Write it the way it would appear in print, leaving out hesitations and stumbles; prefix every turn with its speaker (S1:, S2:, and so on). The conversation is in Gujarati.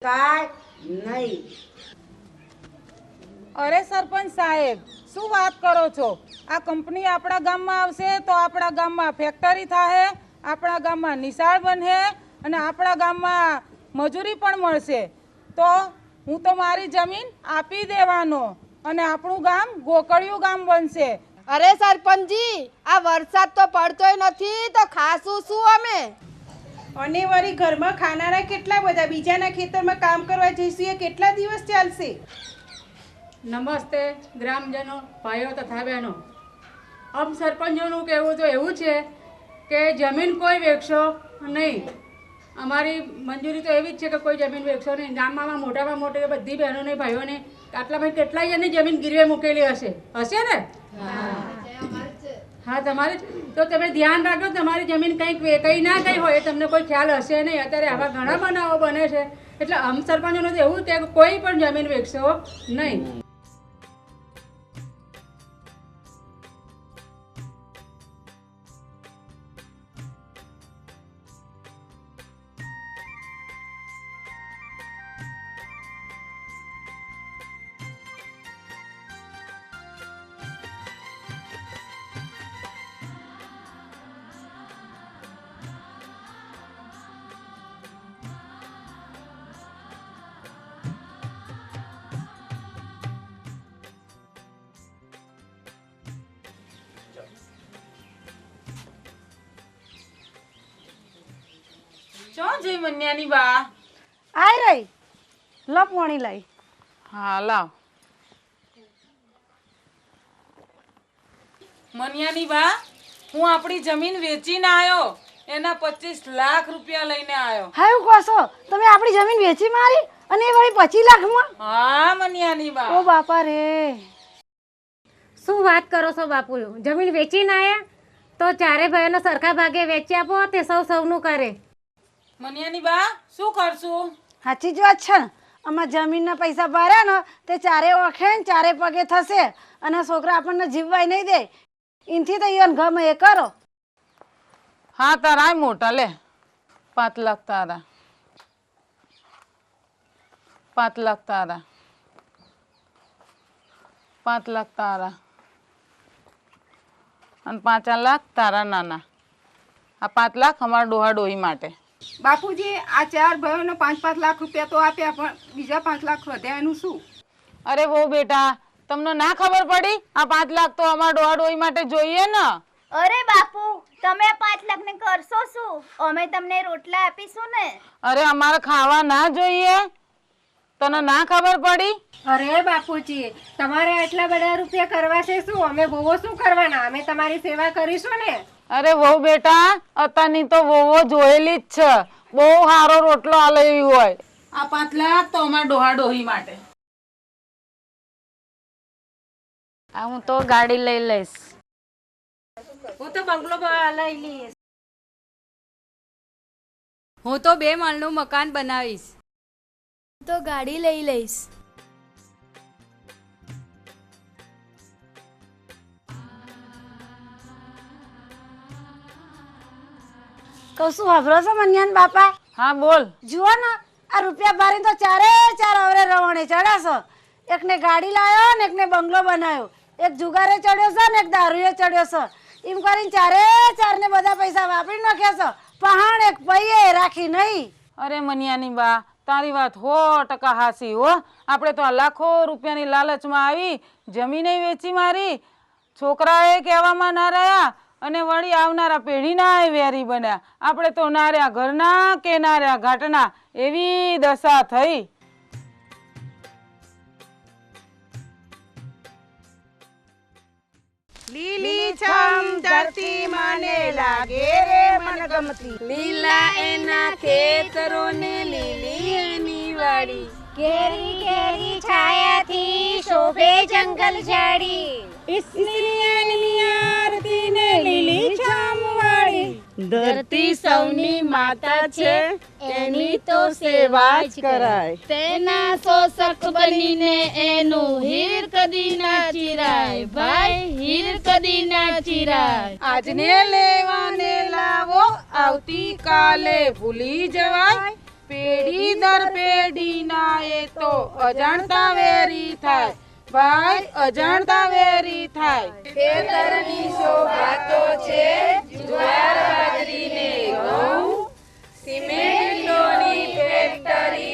S1: કાંઈ નહીં.
S2: અરે સરપંચ સાહેબ, શું વાત કરો છો? આ કંપની આપણા ગામમાં આવશે તો આપણા ગામમાં ફેક્ટરી થાય, આપણા ગામમાં નિશાળ બનશે અને આપણા ગામમાં મજૂરી પણ મળશે. તો હું તો મારી જમીન આપી દેવાનો અને આપણું ગામ ગોકળિયું ગામ બનશે.
S3: અરે સરપંચજી, આ વરસાદ તો પડતોય નથી તો ખાશું શું અમે?
S4: અને વળી ઘરમાં ખાનારા કેટલા બધા, બીજાના ખેતરમાં કામ કરવા જઈશું એ કેટલા દિવસ ચાલશે?
S5: નમસ્તે ગ્રામજનો, ભાઈઓ તથા બહેનો. આમ સરપંચોનું કહેવું તો એવું છે કે જમીન કોઈ વેચશો નહીં. અમારી મંજૂરી તો એવી જ છે કે કોઈ જમીન વેચશો નહીં. ગામમાં મોટામાં મોટી બધી બહેનોને ભાઈઓને આટલામાં કેટલાય જણની જમીન ગીરવે મૂકેલી હશે ને? હા, તમારી તો તમે ધ્યાન રાખો, તમારી જમીન કંઈક વેચાઈ ના ગઈ હોય એ તમને કોઈ ખ્યાલ હશે નહીં. અત્યારે આવા ઘણા બનાવો બને છે. એટલે આમ સરપંચોનું તો એવું છે કે કોઈ પણ જમીન વેચશો નહીં.
S2: શું છે મન્યાની બા?
S3: આય રહી લો પાણી લઈ.
S2: હા લાવ. મન્યાની બા, હું આપણી જમીન વેચીને આવ્યો, એના 25 લાખ રૂપિયા લઈને આવ્યો.
S3: હા, એવું કહો છો? તમે આપણી જમીન વેચી મારી અને એ વળી 25 લાખમાં?
S2: હા મન્યાની બા.
S3: ઓ બાપા રે,
S6: શું વાત કરો છો બાપુ? જમીન વેચીને આયા તો ચારે ભાઈઓને સરખા ભાગે વેચી આપો, તે સૌનું કરે.
S2: મન્યાની બા, શું કરશું?
S3: સાચી જ વાત છે ને. આમાં જમીનના પૈસા ભર્યા ને તે ચારે ઓળખે ને ચારે પગે થશે અને છોકરા આપણને જીવવાય નહીં દે. એનથી તો ઈવન ગમે એ કરો.
S2: હા તારા મોટા લે 5 લાખ તારા, 5 લાખ તારા, 5 લાખ તારા અને 5 લાખ તારા નાના. આ 5 લાખ અમારા ડોહા ડોહી માટે.
S4: બાપુજી, આ 4 ભાઈઓને 5-5 લાખ રૂપિયા તો આપ્યા, પણ બીજા 5 લાખ વધ્યા એનું શું?
S2: અરે બહુ બેટા, તમને ના ખબર પડી? આ 5 લાખ તો અમારા ડોહા ડોહી માટે જોઈએ ને.
S7: અરે બાપુ, તમે 5 લાખ ને કરશો શું? અમે તમને રોટલા આપીશું ને.
S2: અરે અમારે ખાવા ના જોઈએ? તને ના ખબર પડી?
S6: અરે બાપુજી, તમારે આટલા બધા રૂપિયા કરવા છે શું? અમે બહુ શું કરવાના? અમે તમારી સેવા કરીશું ને.
S2: અરે વહુ બેટા, અત્યારની તો વહુઓ જોયેલી જ છે. બહુ સારો રોટલો આલેવી હોય. આ 5 લાખ તો અમારા ડોહા ડોહી માટે.
S6: આ હું તો ગાડી લઈ લઈશ. હું તો બંગલો લઈ લઈશ.
S8: હું તો 2 માળનું મકાન બનાવીશ.
S7: હું તો ગાડી લઈ લઈશ.
S3: કશું વાપરો છો મન્યાન બાપા?
S2: હા બોલ.
S3: જુઓ ને, આ રૂપિયા ભરીને તો ચારે ચાર અવરે રવણે ચડ્યા છો. એકને ગાડી લાવ્યો ને એકને બંગલો બનાવ્યો, એક જુગારે ચડ્યો છે ને એક દારૂએ ચડ્યો છે. એમ કરીને ચારે ચાર ને બધા પૈસા વાપરી નાખ્યા છો. પહાણ એક પૈયે રાખી નહીં.
S2: અરે મનિયાની બા, તારી વાત 100% હાસી હો. આપણે તો આ લાખો રૂપિયાની લાલચમાં આવી જમીને વેચી મારી, છોકરાએ કહેવામાં ના રહ્યા અને વળી આવનારા પેઢીના વેરી બન્યા. આપણે તો ના રહ્યા ઘરના કે ના રહ્યા ઘાટના, એવી દશા થઈ.
S4: લીલી છમ ધરતી મને લાગે રે મનગમતી,
S8: લીલા એના ખેતરો ને લીલી એની વાડી,
S7: કેરી કેરી છાયાથી શોભે જંગલ ઝાડી,
S4: ઈશ્વરીની આરતી ને લીલી છમ વાળી.
S8: ધરતી સૌની માતા છે,
S4: એની તો સેવા જ કરાય.
S8: તેના શોષક બનીને એનું હીર કદી ના ચિરાય, ભાઈ હીર કદી ના ચિરાય.
S4: આજને લેવાને લાવો, આવતી કાલે ભૂલી જવાય.
S2: પેઢી દર પેઢીના એ તો અજાણતા વેરી થાય, ભાઈ અજાણતા વેરી થાય. ખેતરની શોભાતો છે જુવાર બાજરી ને ઘઉં, સિમેન્ટની ફેક્ટરી